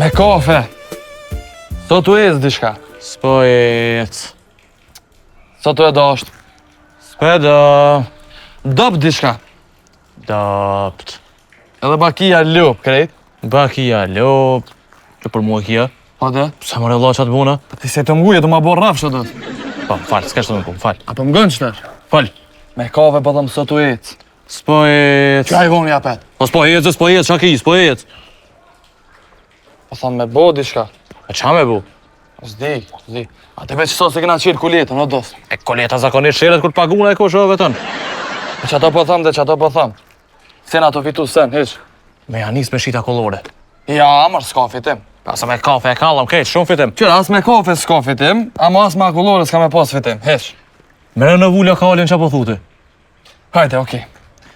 Me kafe. Sot u ecë diçka. S'po ec. Sot u e dasht. S'pedo. Dop diçka. Dopt. Edhe bakia lup, krejt. Bakia lop. Që për mua kia. Po dhe? Sa më rëllo qatë buna? Ti se të mguje, të ma bo rrafsh do. Po, falë, s'ka që të më punë, falë. Apo më gënë qëtër? Falë. Me kafe po dhëm sot u ecë. S'po ec. Qa i voni apet? Po s'po ec, shaki, s'po ec. Po thamë me bo diçka. E qa me bu? Zdi. A te veç sot se këna qirë kuletën, o dos. E koleta zakonisht sheret kur paguna e koshove tënë. E qato po thamë dhe qato po thamë. Sen ato fitu sen, heq. Me janis me shita kolore. Ja, amër s'ka fitim. Asa me kafe e kallam, kejt, shumë fitim. Qërë, as me kafe s'ka fitim, ama as me akullore s'ka me pas fitim, heq. Me renovu lokalin që po thuti? Hajde, okej.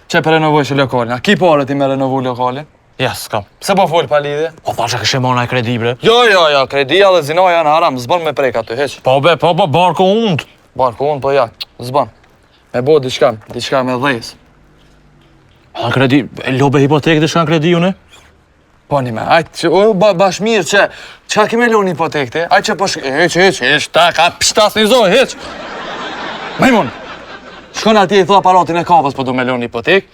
Që për renovoj që lokalin? A ki pare ti me renovu lokalin? Ja, s'kam. Se po full pa lidhje? Po thashe këshe mona e kredi, bre. Jo, kredia dhe zinoja janë haram, zban me prek aty, heq. Po, barko undë. Barku unë, po ja, zban. Me bo diçka me dhejës. A kredi, e lobe hipotekë dhe shkan kredi une? Po një me, ajtë që, bashmirë që, qa kime lo një hipotekë ti? Ajtë që po heq, ta ka pështas një zoj, heq. Majmun, shkon atje i thua aparatin e kafës po du me lo një hipotekë.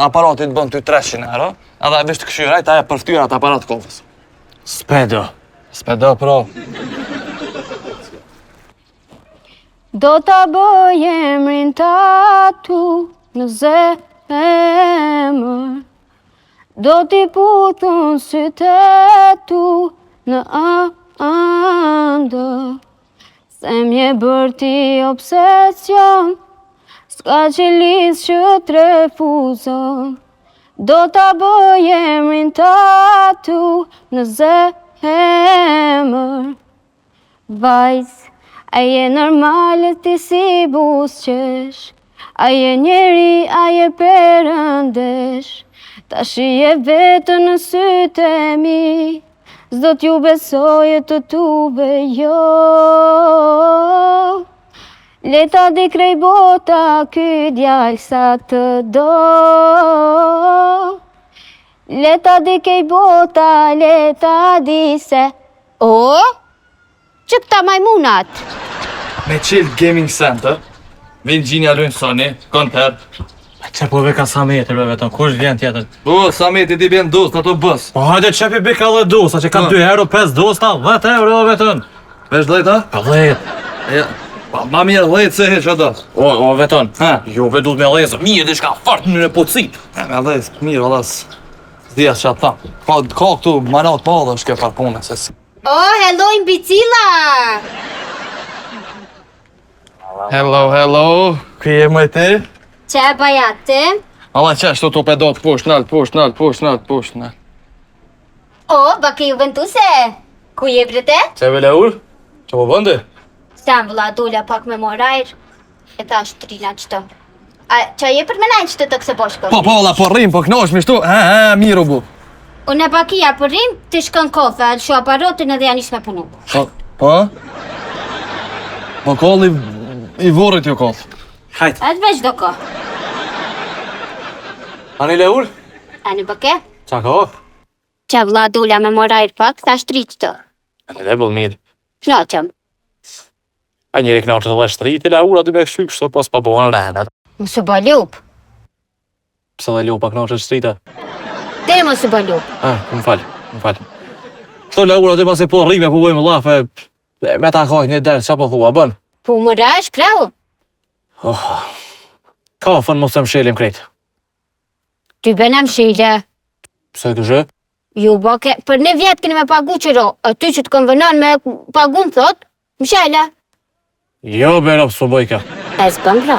Aparatin të bën ty 300 euro, edhe e vesh të këshyra, ajtë aja përftyra atë aparat kafës. S'pedo. S'pedo, pro. Do t'a bëj emrin tatu në zemër, do t'i putun sytë tu në ëndër, se m'je bërë ti obsesion, s'ka që lisë që t'refuzon. Do t'a bëj emrin tatu në zemër, vajzë. Aje normale ti si busqesh, aje njeri, aje përëndesh, ta shije vetë në sytë e mi, s'do t'ju besoje të tube jo. Leta di krej bota, ky djallë sa të do. Leta di krej bota, leta di se që këta majmunat? Me Chill Gaming Center, vinë gjinja lujnë Sony, konter. Që po veka sa metër, be vetëm, kush vjen tjetër? Po, sa meti ti vjen dos, ato bës. Po hajde qepi bika dhe dosa, që ka 2 euro, 5 dosa, 10 euro vetëm. Vesh 10, ha? Pa 10. Ja, pa ma mirë 10 se heq ato. O vetëm. Ha? Jo, vetë me lezë, mirë dhe shka fart në pocit. Me 10, mirë, valas. S'dija që atë thamë. Ka këtu manat pa dhe shke par pune, se si. Hello, imbicila! Hello. Kë je më ti? Që e bajate? Allah që ashtu të pedot, poshtë nalt. Baki Juventuse, ku je brete? Se vele ur? Që po bëndi? Sam vëlla dula pak me morajr, e thash trina qëto. Qa je për menajnë qëto të këse boshko? Po, la, po rrim, po knosh mi shtu, miru bu. Unë e bakia për rrim, të shkën kofe, shu aparatin edhe janë ishme punu. Po? Po kolli i vorit jo koll. Hajt. E të veç do ko. Ani le ur? Ani bake? Qa ka of? Qa vëlla dula me morajr pak, thash tri qëto. Ani le bëll mirë. Knaqëm. A njeri knaqë të dhe shtriti, la ura dy me këshy kështu, pas pa bohën rrendat. Mësë ba lup. Pse dhe lupa knaqë të shtrita? Dere mësë ba lup. Më falë. Këto la ura dy pas e po rrime, po bëjmë lafe, me ta kajt një derë, qa po thua, bën? Po më rash, krau. Kafën mos të më shelim krejt. Ty bëna më shile. Pse këshë? Ju bake, për një vjetë këni me pagu qëro, aty që të konvenon me pagun thot, më shele. Jo, bero, s'po bëj ka. E s'bën pra.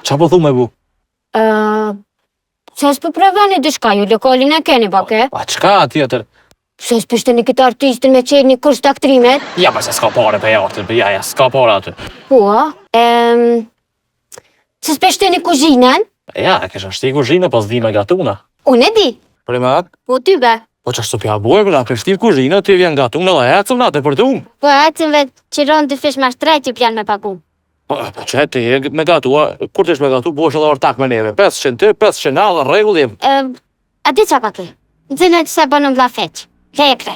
Qa po thu me bu? Se s'po preveni dishka, ju lokalin e keni bake. A qka tjetër? Se s'pishte një këtë artistin me qenë një kurs të aktrimet. Ja, pa se s'ka pare për jartën, për ja, s'ka pare aty. Po, se s'pishte një kuzhinën. Ja, e kesha shti kuzhinë, pas di me gatuna. Unë e di. Primat? Po ty be. Po që ashtu pja bojë, këna kështi kuzhinë, ti vjen gatuna dhe ecëm natë për tumë. Po ecim vetë që ronë dy fish ma shtrejt që pjanë me pagu. Po që ti me gatua, kur t'esh me gatu, bosh edhe ortak me neve. 500 ty, 500 na dhe regull jem. A di qa pake? Në zinë që se bënëm vla feq. Lepre.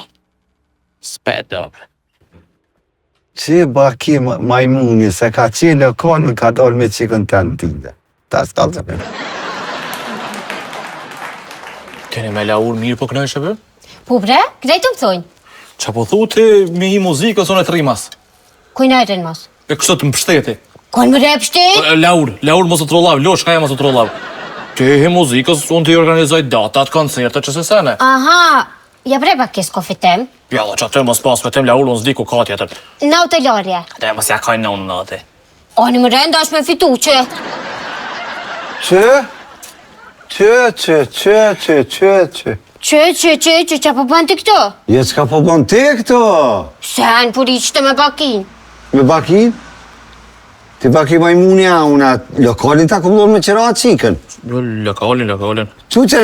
Spet, dobre. Që baki majmuni, se ka qenë lokal, ka dalë me qikën të ndinde. Ta s'kallë të me. Keni me laur mirë po kënoj shëpë? Po bre, krejtë më thonjë. Qa po thu ti me hi muzikë ose në të rimas? Kujnajtën mos. E kështë të më pështeti. Kujnë më rep shtet? Laur mos të trollav, losh ka mos të trollav. Ti hi muzikës, unë të i organizoj datat, koncerte që se sene. Aha, ja bre pak kes kofitem. Ja, dhe që atë mos pas me tem laur, unë zdi ku ka tjetër. Na u të lorje. Dhe mos ja kaj në unë në ati. Ani më renda është me fitu që. Që po bën ti këto? Je s'ka po bon ti këto? Sen, për i qëtë me bakin. Me bakin? Ti baki majmunja, una lokalin ta këllon me qëra qikën. Lokalin. Që që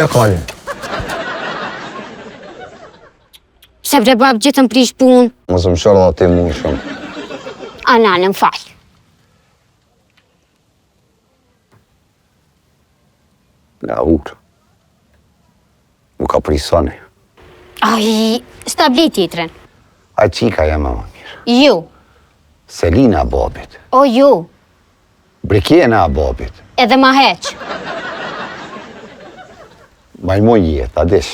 lokalin? Se bre bab gjithë më prish pun. Mos më shorë dhe ti mu shumë. Anane, më falj. Laur. Më ka prisone. Ai, stabli titren. A qika jam më mirë. Ju. Selina babit. O ju. Brikjena babit. Edhe ma heq. Majmoj jetë, adish.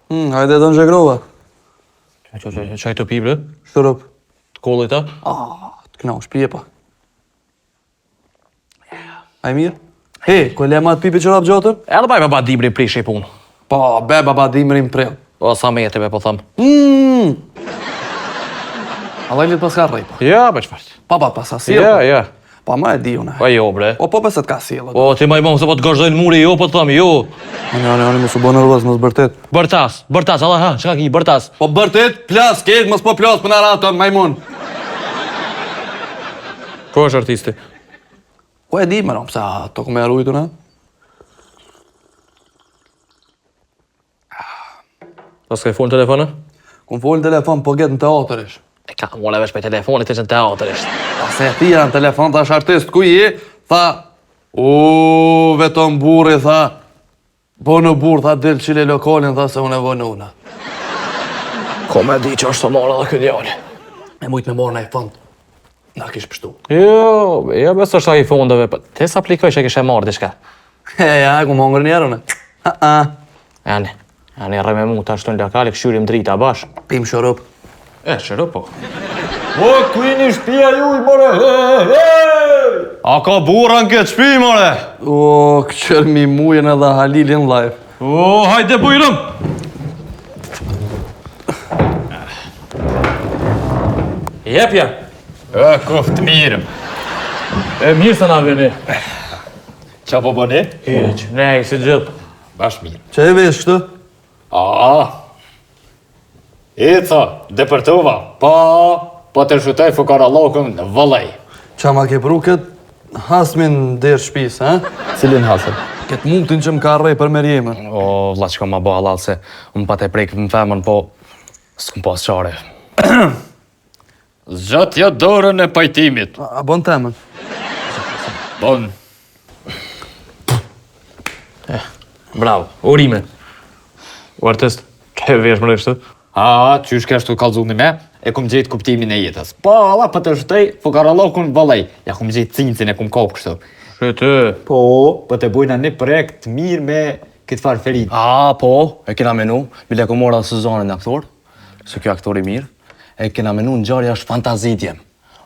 Hajde të në zhegrova. Qaj të pibre? Shturup. Të kollit ta? Të knau, shpije pa. Aj mirë? He, ku e le ma të pipi qërap gjotër? Edhe baj baba Dimri prish i punë. Pa, be baba Dimrin prell. O, sa me jete be po thëmë. Allah i litë pas ka rrej, pa. Ja, be qëfart. Pa pas ka silë. Ja. Pa ma e di une. Pa jo, bre. O po peset ka silë. O, ti majmon se po të gazhdojnë muri, jo, po të thëmë, jo. Ani, mos u bo nervoz, mos bërtet. Bërtas, Allah, ha, që ka ki, bërtas. Po bërtet, plas, kejt, mos po plas për në rato, majmun. Ko është artisti? Po e di, mëram, sa to ku me arrujtu, ne? Ta s'ka i folë në telefonë? Ku më folë në telefon, po get në teatër ish. E ka mola vesh për telefonit, ishtë në teatër ishtë. Se ti janë telefon, tash artist, ku je? Tha, vetëm burri, tha, bo në burr, tha, del qile lokalin, tha, se unë e vënë una. Ko me di që është të marrë edhe këtë djali. E mujt me marrë në iPhone, na kish pështu. Jo, besë është i fondove, për te s'aplikoj që kishe marrë diçka. Ja, ku më hongër njerën e. Jani rrej me mu të ashtu në lokali, këshyrim drita bash. Pim shërup. Shërup po. O, kujni shpia juj, more, A ka burra në këtë shpi, more? O, këqër mi mujen edhe Halilin live. O, hajde bujrëm! Jepja! Koftë mirëm. Mirë se na vini. Qa po bëni? Hiq, nej, si gjithë. Bash mirë. Që e vesh kështu? Eca, depërtova. Po të shutoj fukarallokën në vëllej. Qa ma ke pru këtë hasmin derë shpis, ha? Cilin hasën? Këtë mundin që më ka rrej për merjemen. O, vla që ka ma bo halal se unë pa te prejkë më femën, po s'kum pas qare. Zgjatja dorën e pajtimit. A bon temën? Bon. Bravo, urime. U artist, ke vesh më rështë? Qysh kështu kalzuni me, e kum gjetë kuptimin e jetës. Po, alla, po të shtoj fukarallokën vëllej. Ja kum gjetë cincin e kum kopë kështu. Shëtë. Po të bujna një projekt mirë me këtë farë ferit. Po, e kena menu, bile ku mora Suzanin aktor, se kjo aktor i mirë, e kena menu në gjarja është fantazitjem,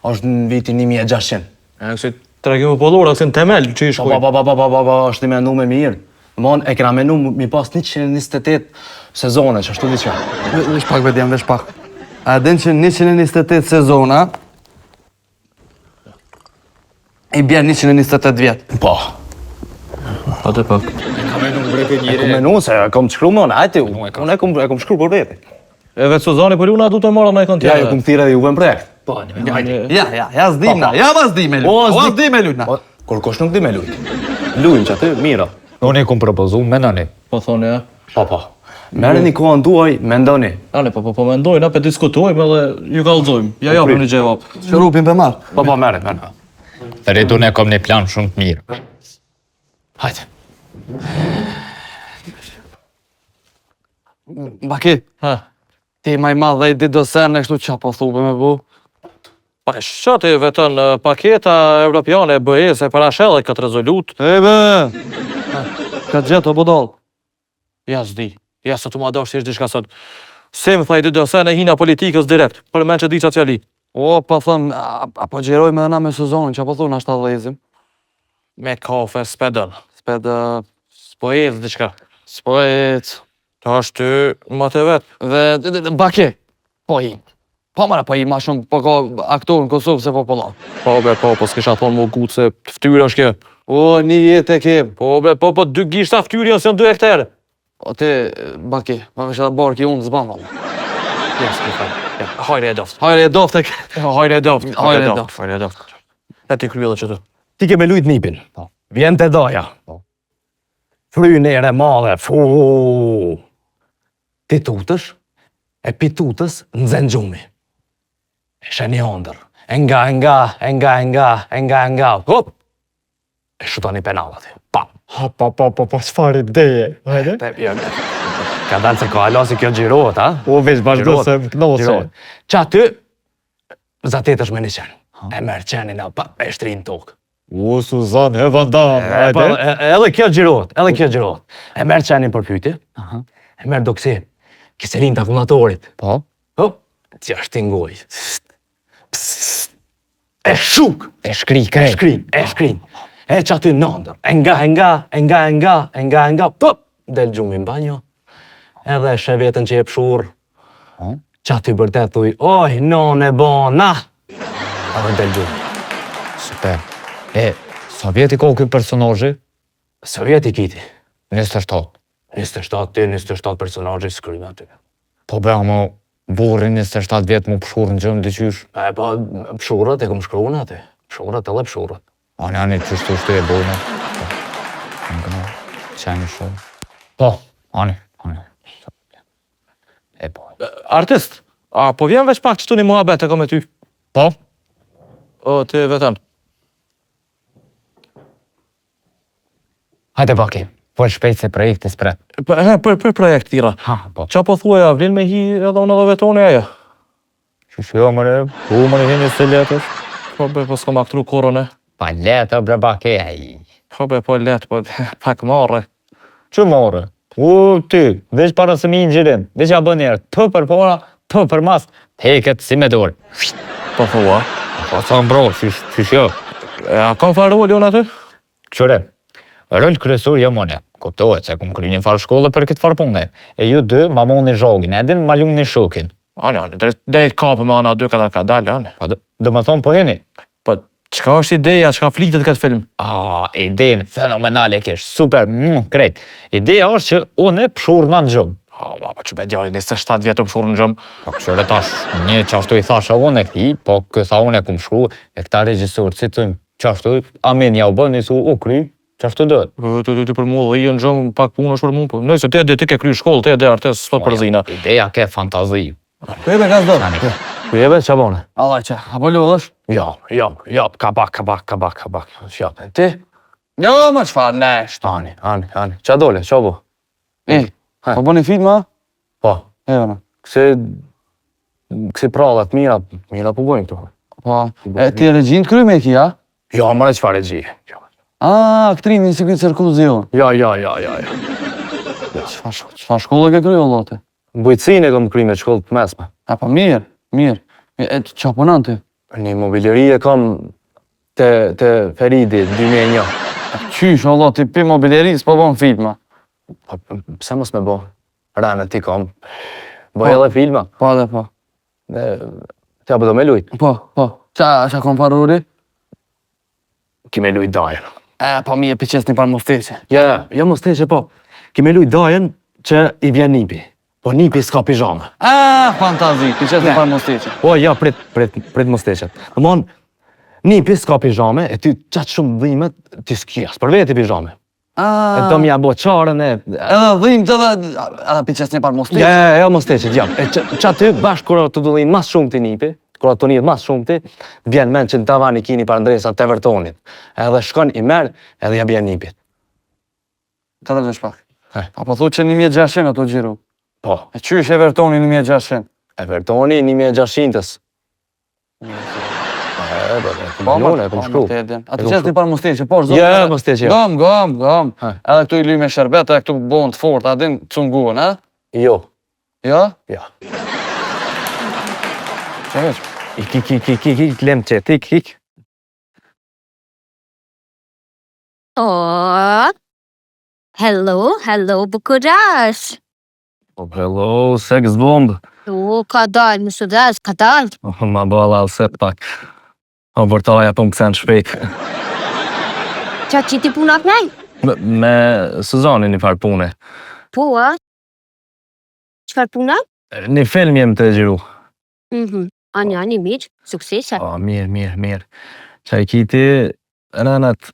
është në vitin 1600. E kësi të regimu pëllura, kësi në temel, që i shkuj. është një menu me mirë. Mon, e kena menu mi pas 128 sezone, që ashtu diqka. Vesh pak, vedjem, vesh pak. A den që 128 sezona, i bjerë 128 vjetë. Po. Pa të pak. Ka menu bre për E njëri. kom menu, se e kom të shkru me unë, ajti, unë e kom shkru për vete. E vetë Suzani për una du të marra me e kënë Ja, tjere. ju kom thire dhe juve në projekt. Po, një Ja, s'dimna, ja ma s'di me lujt. O, s'di me lujtna. Kur kosh nuk di me lujt. Lujnë që aty, mira. Unë e kum propozu, menoni. Po thoni, ja. Po. Mere një kohën duaj, mendoni. Ale, po mendojnë, pe diskutojmë edhe ju kallëzojmë. Ja, për një gjevap. Shërupin për marë. Po, mere. Rrit unë e kom një plan shumë të mirë. Hajde. Baki, ti maj madh dhe i di do sen e kështu qa po thupe me bu? Pa shë ti vetën paketa evropiane e BE-s e parashelle këtë rezolut. E be, ka gjetë o budol. Ja s'di, ja së të ma dosh thjesht diçka sot. Se më thaj dy dosen e hina politikës direkt, për men që di qatë fjali. O, pa thëm, apo gjerojme edhe na me sezonin, qa po thunë ashtë ta dhezim? Me kafe s'pedën. Sped, S'po ecë diçka. s'po ec. Ta është ty ma të vetë. Dhe, baki, po i. Po mara, po i ma shumë, po ka aktor në Kosovë se po pollon. Po, s'kisha thonë mu gutë se ftyrë është kjo. O, një jetë e kem. Po, dy gishta ftyrë janë se janë 2 hektarë. O, ti, baki, ma vesh edhe barki unë zban, valla. Ja, s'kisha. Ja, hajre e doft. Hajre e doft e ke. Hajre e doft. Hajre e doft. Hajre e doft. E ti kryellë që të. Ti ke me lujt nipin. Vjen të doja. Frynere madhe. Ti tutësh, e pi tutës në zen gjumi. E sheni ondër. Nga. Hop! E shuta një penal ati. Pa. Po, s'far ideje. Hajde. Ka dalë se ka alo si kjo gjirohet, ha? O, veç bashkë se më knose. Qa ty, zatet është me një qenë. E merë qenin e shtri në tokë. O, Suzan, e vandam. Edhe kjo gjirohet. E merë qenin për pyti. E merë doksi. Kiselin të akumulatorit. Po? Hop, që është tingoj. E shuk. E shkrin. E që aty nëndër. Nga. Pop, del gjumi në banjo. Edhe shë vetën që e pshur. Që aty bërtet thuj, oj, non e bona. Edhe del gjumi. Super. E, Sovjeti ko këtë personazhi? Sovjeti kiti. 27. 27 personazhi s'kryme aty. Po bëha më burri 27 vjetë më pëshur në gjëmë dyqysh. E po, pshurët e kom shkru në aty. Pshurët edhe pshurët. Ani, qështu shtu e bojnë. Nga, qeni shumë. Po, ani. E bojnë. Artist, a po vjen veç pak qëtu një muhabet e kom e ty? Po? O, ti vetën. Hajde baki, po e shpejt se projekte spret. Për projekt tira. Ha, po. Qa po thuaj, a vlin me hi edhe unë edhe vetoni aja? Shusho mëre, ku mëre hini se letësh? Po be, po s'kom aktru korone. Pa letë, bre baki, ej. Po be, po let, po pak marre. Që more? U, ty, veç para se mi në gjirin, veç ja bën njerë, të për para, të për mas, heket si me dorë. Po thua? Po sa mbro, shish jo. A kam farë roli unë aty? Qëre, rol kryesor jo mone, kuptohet se kum kry një farë shkolle për këtë farë punë. E ju dy, ma mon një zhogin, edin ma ljung një shokin. Ani, drejt kapë me ana dy ka dalë, ani. Po, do më thonë po jeni? Po, qka është ideja, qka flitet këtë film? Idejen fenomenale kesh, super, krejt. Ideja është që unë e pshur në gjëmë. Po që be djali 27 vjetë më shurë në gjëmë. Po këshore tash, një qashtu i thasha unë e këti, po këtha unë e kum shru, e këta regjisorë, si të qashtu, amin ja u bën, nisu u kry, qashtu dojtë. Ti për mu dhe i në gjëmë, pak punë është për mu, po. Nëjse, ti ke kry shkollë, ti e dhe artes, sot për zina. Ideja ke fantazi. Kujebe ka zdo? Kujebe, qa bone? Allah që, apo lodhësh? Jo, kabak. Shjap. Ti? Jo, ma qfar, nesht. Ani. Qa dole, qa bo? Po bo një film, ha? Po, E, vëna. kësi prallat mira po bojnë këtu. Po, e ti e regjin të kry me ki, ha? Jo, mëre qfar e gji. Aktrimi si këtë cirkuzion. Jo. Qfar shkollë ke kry, o lote? Bujtësin e kom kry me shkollë të mesme. A, po mirë. E të qa punan ti? Një mobiljeri e kam të Feridi, 2001. Qysh, o lote, ti pi mobiljeris, po bon filma. Po, pse mos me bo? Rane ti kam. Boj edhe filma. Po, dhe po. Ti apo do me lujt? Po. Qa kom faruri? Ki me lujt dajen. Po mi e piqes një par musteqe. Ja musteqe, po. Ki me lujt dajen që i vjen nipi. Po nipi s'ka pijame. Fantazi, piqes një par musteqe. Po, ja, prit musteqet. Domon, nipi s'ka pijame, e ty qatë shumë dhimet, ti s'kjas, për veti pijame. E do m'ja bo qarën e... Edhe dhim të edhe piqes një par musteqe. Ja, musteqet, ja. E që aty bashkë kërë të dullin mas shumë të nipi, kuratonit mas shumë ti, vjen men që në tavan i kini parëndresa të Evertonit. Edhe shkon i merë, edhe ja bjen nipit. Të dhe shpak. He. Apo thu që 1600 ato gjiru. Po, E qysh Evertoni 1600? Evertoni 1600-ës. Milione, kom shkru. Atë qësë një parë musteqe, po, zotë. Ja, musteqe, jo. Gam. Ha. Edhe këtu i lyj me sherbet, edhe këtu bon të fort, a din cunguën, ha? Jo, Jo? ja. Që veç? Ik, lem qet, ik. Oh. Hello, bukurash. Hello, sex bomb. O, ka dalë, më sudaz, ka dalë. Ma bëlla alset pak. O vërtaja po më kësen shpejt. Qa që ti puna kënej? Me Suzanin një farë pune. Po, a? Qëfar puna? Një film jem të gjiru. Ani, mirë, suksesa. O, mirë. Qa i kiti, rënat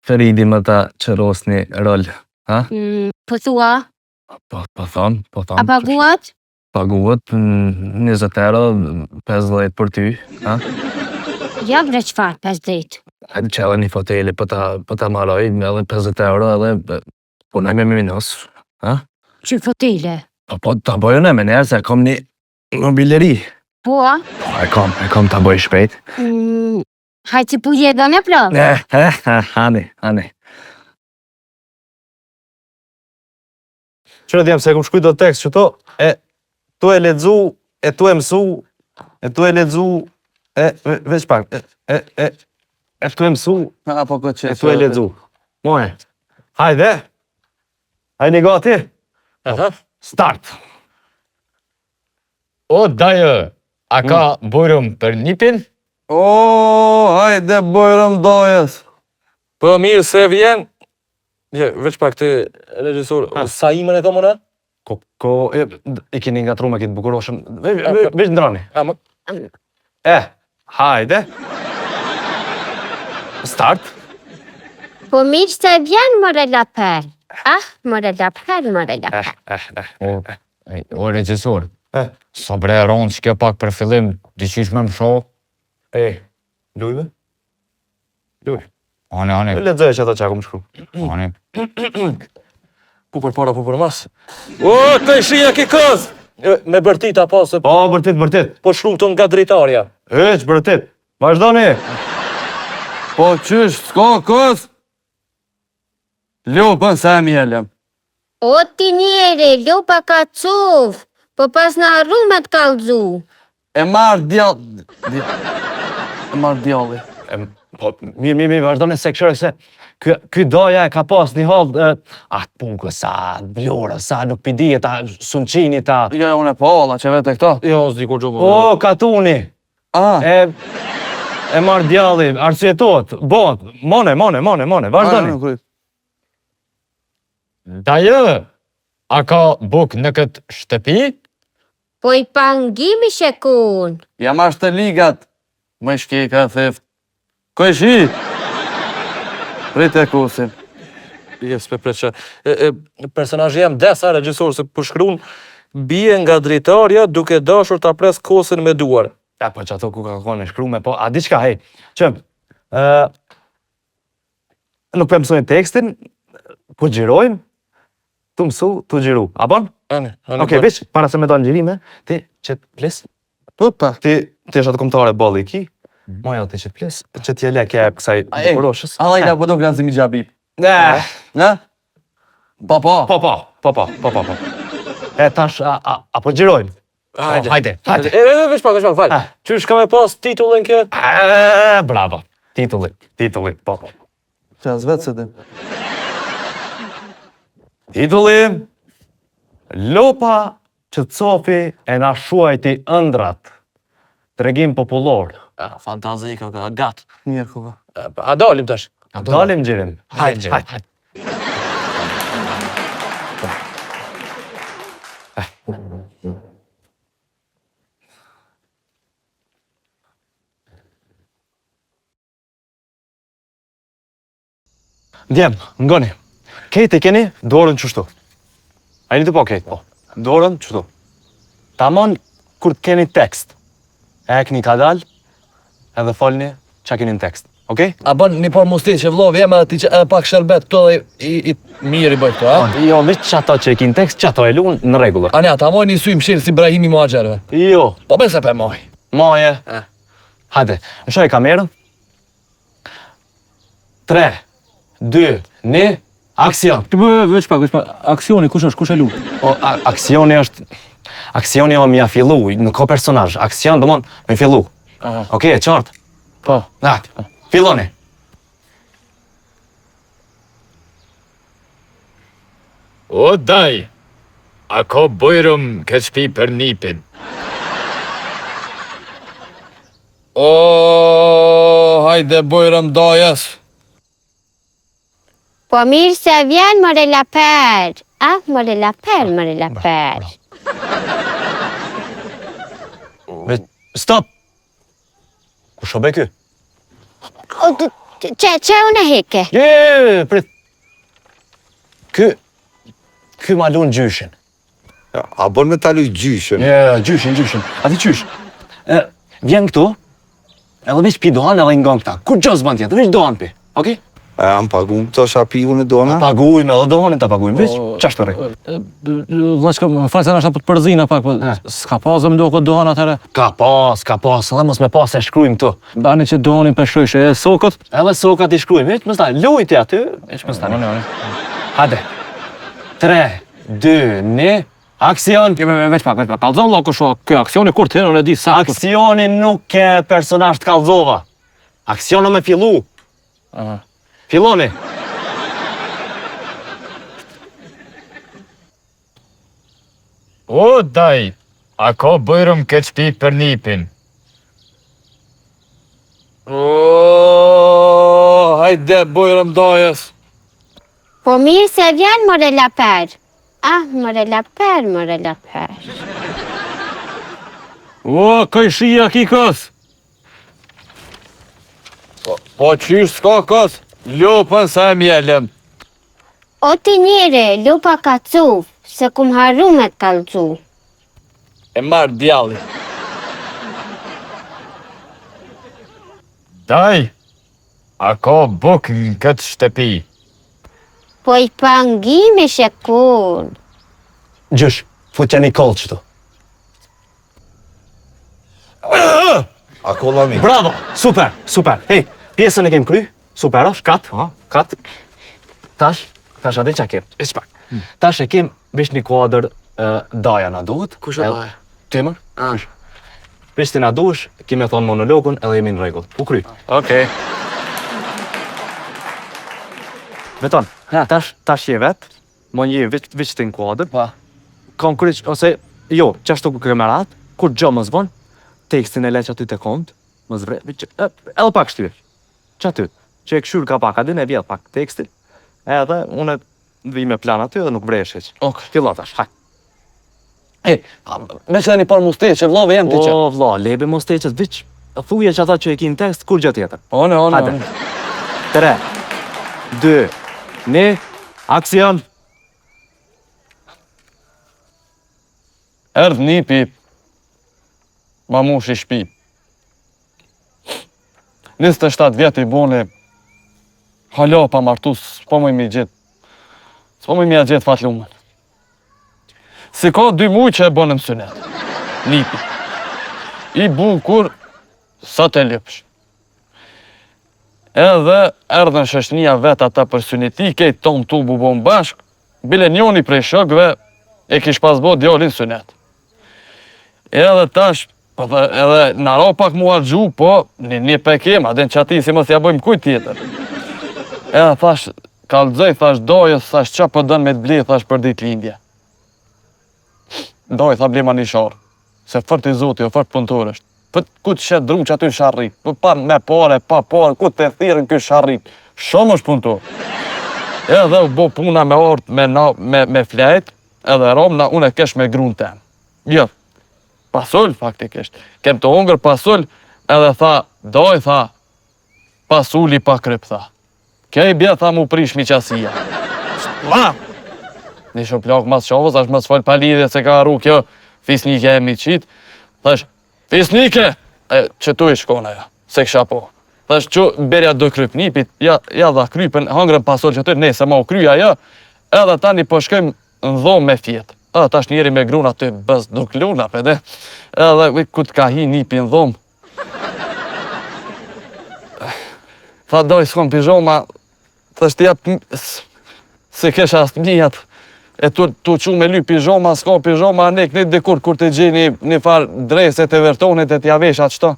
Feridi më ta qëros një rol. Ha? Po thua, Po thonë. a paguat? Paguat 20 euro, 50 për ty. Ha? Ja, bre qëfar, 50. Hajde qëllë një foteli për ta maroj, edhe 50 euro, edhe punaj me minus. Ha? Që fotele? Po ta bojën e me njerë, se kom një mobileri. Po, a? E kom ta boj shpejt. Hajtë që pu jeda me plak. Hani. Qërë djemë, se kom shkuj do tekst që to, tu e ledzu, tu e mësu, tu e ledzu, veç pak, tu e mësu, Apo këtë që... tu e ledzu. Moje, hajde, hajde gati, start. O, dajë, a ka bujrëm për nipin? O, hajde bojrëm dojës. Po mirë se vjen, veç pak të regjisor, sa imën e thomën e? I keni nga tru me kitë bukuroshëm, veç ndrani. Hajde. Start. Po mirë se vjen, more la per. More la per. O, regjisor, sa bre ronë që kjo pak për fillim, diqish me më shoh? Lujve? Luj. Ane, Ledzoj që ato qa ku më shkru. ane. Pu për para, pu për mas. O, të shia ki këz! Me bërtita po, se... Po, bërtit. Po shkru të nga dritarja. Eq, bërtit. Vazhdoni. Po qysh, s'ka kës? Lupën se e mjelëm. O, ti njeri, lupa ka cuf. Po pas në arru me të kalzu. E marrë djalli. Po, mirë, vazhdoni se këshërë se ky doja e ka pas një halë, atë punkë, sa vlorë, sa nuk pidi, ta sunqini, ta... Jo, unë e po, alla që vete këto. Jo, s'di kur gjumë. O, katuni. E marrë djalli, arsjetot, bot, mone, vazhdoni. Dajë, a ka buk në këtë shtëpi? Po i pangimi shekun. Jam ashtë të ligat. Më shki ka theft. Ko e shi? Prit e kusin. Jes, pe preqa. Personazhi jam desa regjisor se po shkruan bie nga dritarja duke dashur ta pres kosin me duar. Ja, po që ato ku ka kone shkrume, po, a diçka, hej, qëm, nuk për mësojnë tekstin, po gjirojmë, tu mësu, tu gjiru. A bon? Okej, veç, para se me do në gjirime, ti që plis, ti është atë komtare bolli i ki, moja ti që plis, që t'je lek e kësaj bukuroshës. Allah i da po do grazim i gjabib. Ne? Po. E tash, apo gjirojmë? Hajde. Veç pak, falj. Qysh ka me pas titullin kë? Bravo. Titullin, po. Që as vetë se dhe. Titullin, Lopa që cofi e na shuajti ëndrat. Tregim popullor. Fantazi ka gat. Mirë kuva. A dalim tash? Dalim gjirim. Hajde. Djem, ngoni. Kejt e keni dorën qështu. A jeni të po kejt, po. Dorën qështu. Tamon kur të keni tekst. Ekni ka dal, edhe folni qa keni në tekst. Okej? A bën një par musti që vllovi ema ti që pak shërbet këto dhe i mirë i bëj këto, a? Jo, veç që ato që e kin tekst, që ato e lunë në regullë. A ne, ta moj një sy mshirë si Brahimi Muhaxherve. Jo, Po bese pe moj. moje. Hajde, në shoj kamerën. 3, 2, 1, aksion. Veç pak, aksioni, kush e lu? O, aksioni është... Aksioni o mja fillu, nuk ka personazh. Aksion, do mon, me fillu. Okej, qartë? Po. Natë, filloni. O daj, a ka bojrum ke shpi për nipin? O, hajde bojrëm dajes. Po mirë se vjen more la per. More la per. Stop! Ku shobe ky? O, që unë heke? Prit. Ky ma lun gjyshin. A bon me talu gjyshin? Gjyshin. A ti qysh? Vjen këtu, edhe veç pi dohan edhe ngon këta. Kur gjos ban tjetë, veç dohan pi. Okej? E am pagum të shapi unë dona? Pagujme edhe dohanin ta pagujme, veç qashtë të rej. Vlaçka, më falë se nashta për të përzina pak, po s'ka pas më do këtë dohan atëre. Ka pas, edhe mos me pas e shkrujmë këtu. Bani që dohanin për shryshe, e sokët. Edhe sokat i shkrujmë, veç më stani, lujti aty, veç më stani. Hade. 3, 2, 1, aksion! Veç pak, kalzon lako shua, kjo aksioni kur të unë e di sa. Aksioni nuk ke personazh të kallzova. Aksioni me fillu. Filloni. O daj, a ka bojrum ke shpi për nipin? O, hajde bojrëm dajes. Po mirë se vjen more la per. More la per. O, këj shia kikës. Po qysh s'ka kës, lopën sa e mjellëm. O ti njere, lupa ka cuf, se kum harru me t'kallzu. E marrë djalli. Daj, a ka buk në këtë shtëpi? Po i pangime shekun. Gjysh, futja një kollë qëtu. A kolla mi? Bravo, super. Hej, pjesën e kem kry, super është, kat. Tash ati qa kem, e pak. Tash e kem vesh një kuadër daja na duhet. Kush e daja? Timër. Vesh ti na duhesh, kime thonë monologun edhe jemi në rregull. U kry. Okej. Beton, tash je vet, mo je veç të në kuadër. Pa. Konkret, ose, jo, qashtu ku kamerat, kur gjo më zvon, tekstin e le që aty të kont, më zvre, edhe pak shtyr. Që aty, që e këshyr ka pak adin, e vjedh pak tekstin, edhe unë vi me plan aty edhe nuk vresh heq. Ok. Fillon tash, haj. Me që dhe një par musti që vlove jem ti që. O, vlla, lebe mos teqet, viq, thuje që ata që e ki në tekst, kur gjë tjetër. One. Hajde. 3, 2, 1, aksion! Erdh nipi, ma mush i shpi. 27 vjetë i bone, halo pa martus, s'po më i gjetë fatlumën. Si ka 2 muj që e bonëm synet. Nipi. I bukur, sa të lëpsh. Edhe erdhen shëshnia vet ata për syneti, kejt ton tu bubon bashk, bile njoni prej shokve e kish pas bo djallin synet. Edhe tash, edhe në ro pak mua gju, po një pekem, adin që ati si mos ja bëjmë kujt tjetër. Edhe thash, kaldzoj, thash dojës, thash qa për dën me të bli, thash për dit lindje. Dojë, tha blima një sharë, se fërt i zoti, o fërt punëtor është. Për ku të shetë drum që aty sharrit, për pa me pare, pa pare, ku të thirën kjo sharrit, shumë është punëtor. Edhe u bo puna me ortë, me flejt, edhe romna, unë e kesh me grunë tem. Jo, pasull faktikisht. Kem të hongër pasull, edhe tha, doj, tha, pasulli pa kryp, tha. Kej bje, tha, mu prish miqasia. Ma! Një shumë plak mas shovës, ashtë mas fol pa lidhje se ka arru kjo fisnike e miqit. Thash, fisnike, që tu i shkon ajo, se kësha po. Thash që berja do kryp nipit, ja dha krypën, hangrën pasor që të nese ma u kryja ajo, edhe tani po shkojmë në dhomë me fjetë. Edhe tash njeri me gruna të bës nuk luna, pede. Edhe ku t'ka hi nipi në dhomë. Tha doj s'kom pijoma, thash t'jap se kesh as mlijat. E tu qu me ly pijoma, s'kom pijoma, nek një dikur kur të gjeni një farë dreset e vertonit e t'ja vesh atë qëto.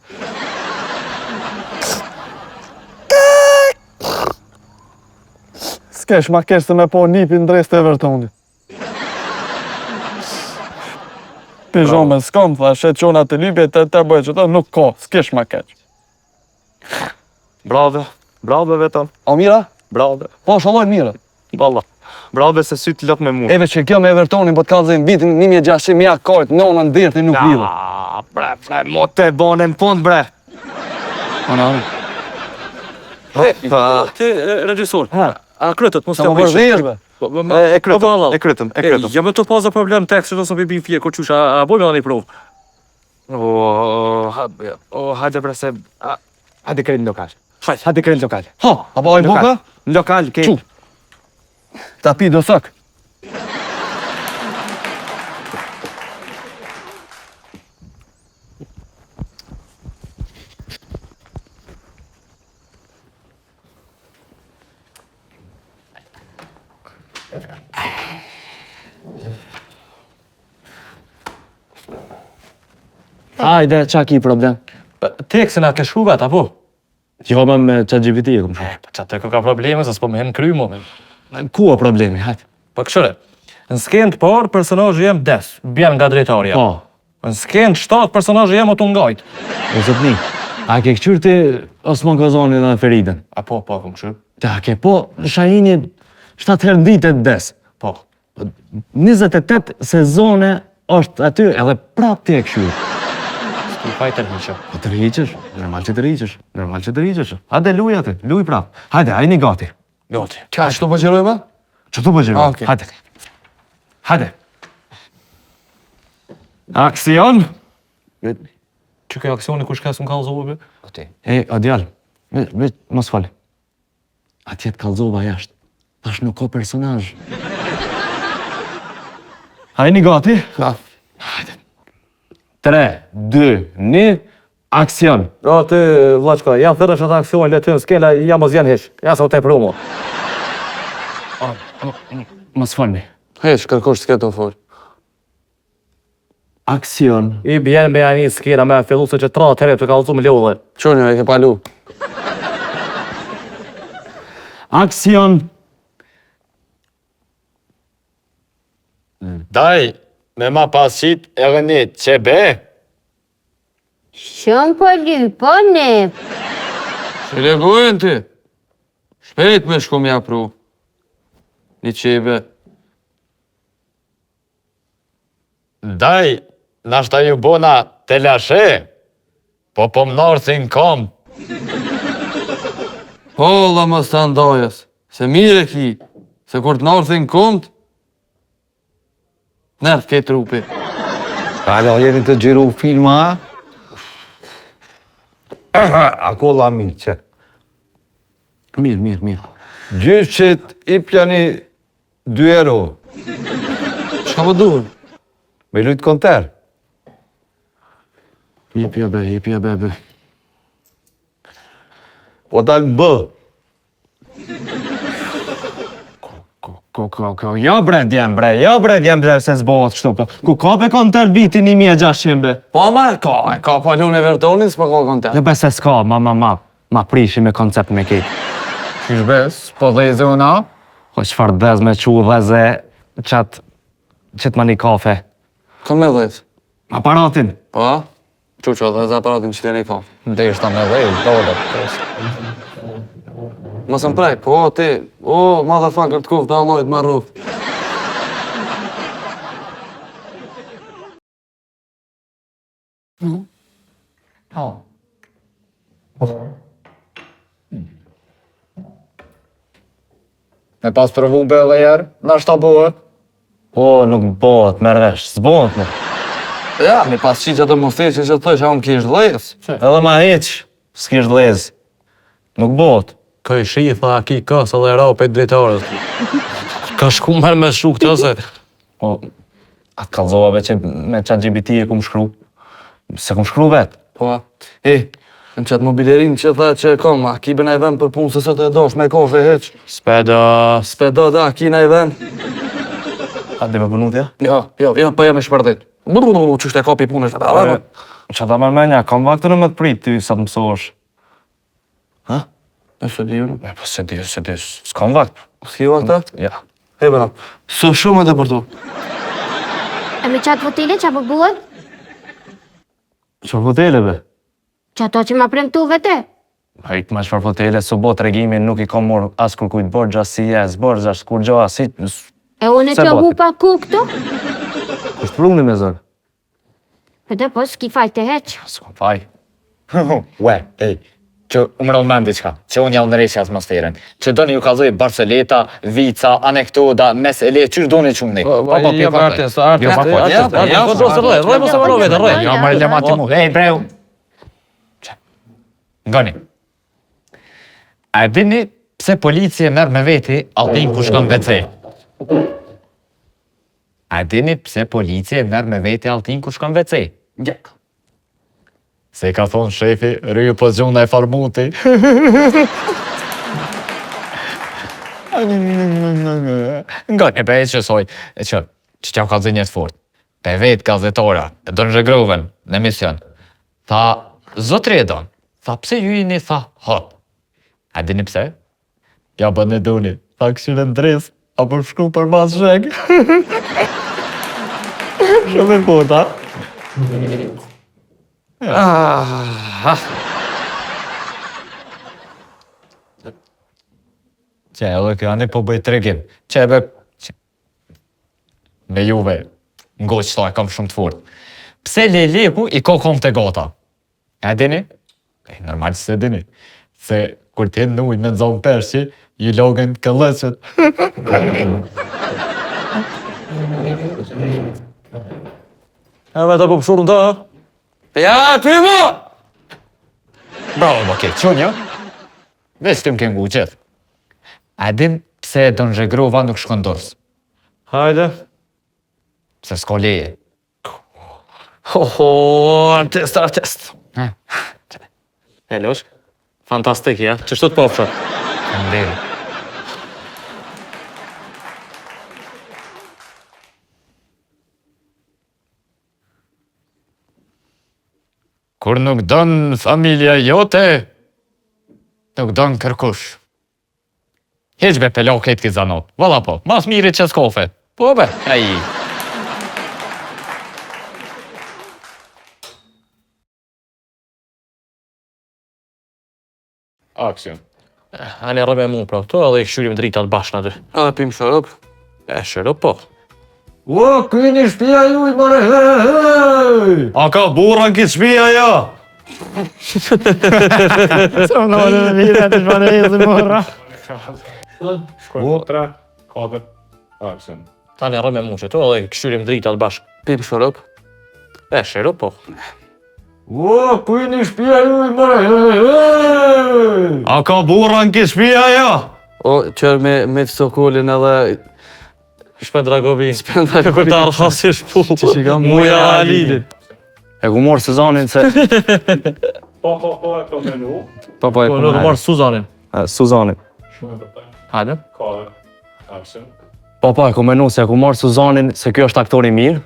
S'kesh ma kesh se me po nipin dres të vertonit. Pijoma s'kom, thash, e qona të lypje të bëjë qëto, nuk ka, s'kesh ma kesh. Bravo. Bravo vetëm. O mira? Bravo. Po, shaloj mira. Valla. Bravo se sy të lot me mua. Eve që kjo me Evertonin po të kallëzim vitin 1600 mja kajt, nonën dirti nuk lidhë. Bre, mo te bane në fund, bre. Ti, regjisor, a krytët, mos Sa më përdhejsh, be. E krytëm. Jam të paza problem tekstit ose me bin fje, kur qysh, a bojme në një provë? Hajde bre se... Hajde kërë në lokal. Hajde kërë në lokal. Ha, apo oj buka? Në lokal, ke... Qu. Ta pi do sëk. Hajde, qa ki problem? Tekstin a ke shku vet, apo? Jo, me ChatGPT e kom shumë. Po që të ka probleme, se s'po me hen kry mu. Ku o problemi, hajde? Po këshore, në skenë të parë, personazhi jem des, bjen nga drejtarja. Po, Në skenë 7, personazhi jem o të ngajt. o zotni, a ke këqyrë ti Osman Gazani në Feridën? Po, kom këshur. Ta ke po, Shahini 7 herë nditet des. Po. 28 sezone është aty edhe prap ti e këshyrë. S'ku fajter një që. Po të rriqesh, normal që të rriqesh. Hajde luj atë, luj prap. Hajde, ajni gati. Gati. Qa, shtu po qërojme? Që tu po gjërë? Okej. Hajde. Hajde. Aksion! Që ke aksioni kush ka s'm kallëzove? E, o djallë, mos falë. Atje të kallëzova jashtë. Tash nuk ka personazh. Hajni gati? Ha. 3, 2, 1, aksion! O, ti, vlaqka, jam thërësh atë aksion, le ty në skela, jam mos vjen hesh. Ja sa o te promo. Mos falni. Hesh, kërkosh s'ke të folë. Aksion! I bjen me ani skela me fillu se që 3 herë të kallëzu me lodhe. Qonjo, e ke palu. Aksion! Daj, me ma pasit e rënit, që be? Shumë po lypo ne. Që le bujën ti? Shpejt me shku mja pru. Një qebe. Daj, nashta ju bona të lashe, po më nërë si në kom. Holla më së ndajës, se mire ki, se kur të nërthin kumt, nërth ke trupi. Alo, jeni të gjiru filma, Ako la miqe. Mirë. Gjyqit i pjani 2 euro. Qka më duhen? Me lujtë konter. Jepja be. Po dalë bë. Jo bre djem se zbohet kështu. Ku ka be konter vitin 1600 be? Po ma, ka palun e Evertonin, s'pa ka kontent. Jo be se s'ka, ma prishi me koncept me kejt. Qysh bes, po dheze una? O qëfar dhez me qu dheze qëtë ma një kafe. Ka me dhez. Aparatin. Po? Që dheze aparatin që të një ka. Dhe ishta me dhej, dole. Mos më prej, po ti, motherfucker të kufë, da allojt ma rruf. Me pas provu be dhe jerë, nashta bëhet. Po, nuk bëhet, me resh, s'bohet me. Ja, me pas qi që të më feqe që të thëj që unë kish dhejës. Edhe ma heq, s'kish dhez. Nuk bot. Këj shi, tha, ki kësë edhe ra për drejtarës. Ka shku mërë me shku këtë se... Po, atë kalzova veç që me ChatGPT e kum shkru. Se kum shkru vetë. Po, në qatë mobilerin që tha që kom, a ki bëna i vend për punë se sot e dosh me kofe heq. Speda. Spedo, da, ki na i vend. A dhe me punu t'ja? Jo, po jam e shpërdit. Që shte kapi punës. Qa ta mërmenja, kam vaktën me të prit ty sa të mësosh. Ha? E se di unë. Po se di, s'kam vakt. S'ki vakta? Ja. E bëna. Së shumë edhe për tu. E me qatë votile që apo buhet? Qër hotele, be? Që ato që ma premtu vete? A i të ma qëfar hotele, së bot regimin nuk i kam morë as kur kujtë borgja, si jes, borgja, s'kur gjoa, si... E unë Se që boti. hu pa ku këtu? Kushtë pruni me zërë? Pëtë po s'ki faj të heq. S'kam faj. Ue, ej, që u më rëllë diçka, që unë jam në rejshë atmosferën, që do një ju kalzoj Barceleta, Vica, anekdoda, mes e le, qysh do një qumë ne? Ja, më rëllë mati mu, ej, breu! Ngani, a e dini pse policia merr me veti alltin ku shkon WC? A e dini pse policia merr me veti alltin ku shkon WC? Se ka thonë shefi, rryu po zgjuna e farmuti. Ngani, pe e që soj, që qau ka zënjet fort. Pe vetë gazetora, e do në zhëgroven në emision. Tha, zotri e donë, tha, pse ju jeni, tha, hot. A dini pse? Ja bën e duni, tha këshire në dres, apo shku për mas shek. Shumë e fort, ha? Që edhe kjo ani po bëj tregim. Që e be... Me juve, ngoq qëta e kam shumë të fort. Pse Leleku i ka kom të gata? E dini? E normal se dini. Se kur t'jen në ujë me nëzohën pershi, ju logen këllëqet. E me ta po pëshurën ta, ha? Ja, ty mo! Bravo, okej, qënjo? Veç të më këngu qëtë. A din pse Don Zhegrova nuk shkon dorës? Hajde. Pse s'ka leje. Artist. E losh, fantastik, ja? Qështu të pofshë? Nderi. Kur nuk don familja jote, nuk don kërkush. Heq be pelo këtë ki zanot. Valla po, mas mirit që s'kofe. Po be, aji. Aksion. Ani rëme mu, pra, to edhe i këshyrim dritat bashkë në dy. A, pim shërop. E shërë, po. O, këni shpia ju i mare, hej! A ka burra në kitë shpia, ja? Sa në në vira të shpare e zë morra. Ani rëme mu që to edhe i këshyrim dritat bashkë. Pim shërop. E shërë, po. O, këni shpia ju i mare, hej! A ka burra në kitë shpia, ja? O, qërë me të sokolin edhe... Shpen Dragovi. Dragovi. Kur ta arhasish pu. Që shika Muja Alilin. E ku morë sezonin se... Po, e Po, kom. nuk marë Suzanin. Suzanin. Hajde. Po, e ku menu se e ku marë Suzanin se kjo është aktori mirë.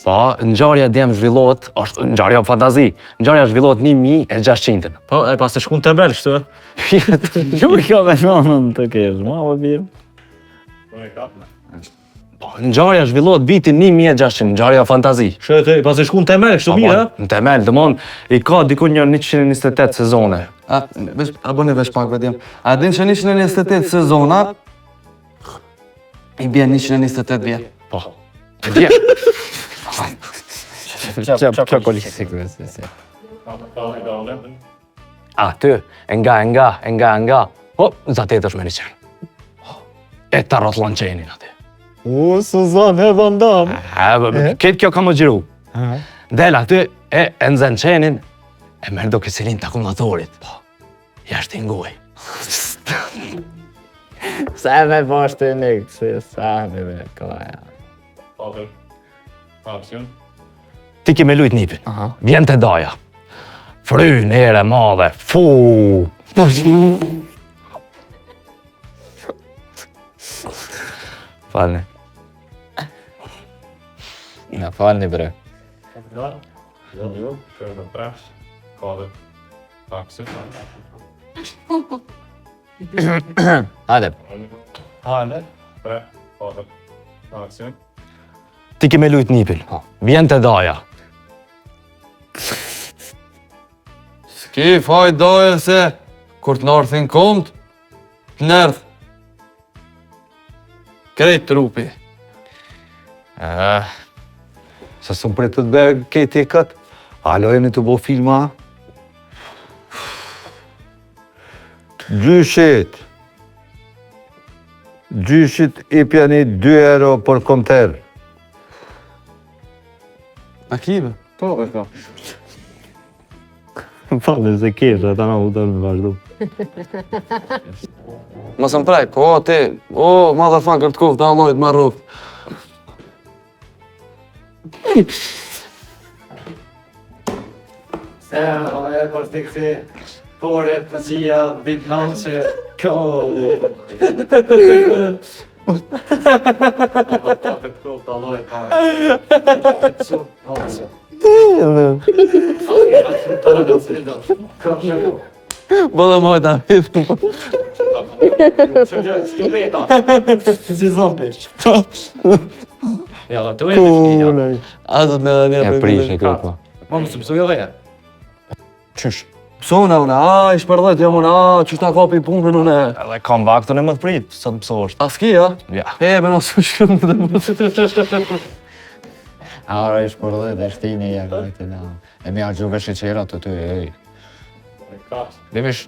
Tha, ngjarja djem zhvillohet, është ngjarja fantazi. Ngjarja zhvillohet 1600. Po, e pas të shkun të mbel, kështu e? Nuk ka me nënën të kesh, ma më birë. Po, ngjarja zhvillohet vitin 1600, ngjarja fantazi. Shëtë, pas të shkun të mbel, kështu mirë, ha? Në temel, dëmon, i ka diku një 128 sezone. A bëni veç pak vetëm. A din që 128 sezona i bjen 128 vjet. Po. E dje. Qa kolisik. A, ty, nga. Po, zatet është me një qenë. E ta rotlon qenin aty. O, Suzan, e vandam. Ketë kjo ka më gjiru. Del aty e nxen qenin e merr do keselin të akumulatorit. Po, jashtë i nguaj. Sa me poshtë në kësi, sa me koja. Ti ke me lujt nipin. Vjen të daja. Fry në ere madhe. Fu. Falni. Na falni bre. Hajde. Ti ke me lujt nipin. Vjen të daja. S'ki faj doje se kur të nërthin komt, të nërth. Krejt trupi. Sa s'u për të bëjë këti këtë, alojeni të bo filma. Gjyshit i pjani 2 euro për komter. A kive? Po, Falni se kesh, ata na u dërë me vazhdu. Mos më prek, o ti, o motherfucker të kuftë, allojt ma rrugë. Bëllë mojta, Ja, tu e me Azët me dhe E prish e këtë po. Ma më së pësoj edhe ja. Qysh? Psona une, a, i shpërdhet jam une, a, qysh ta kapi punën une. Edhe kam vaktën e më të prit, sa të mësosht. A s'ki, a? Ja. E, me nësë shkëm të dhe Ara i shpërdhe dhe shtini ja gajte na. E mi a gjuve sheqera të ty, ej. Dimish,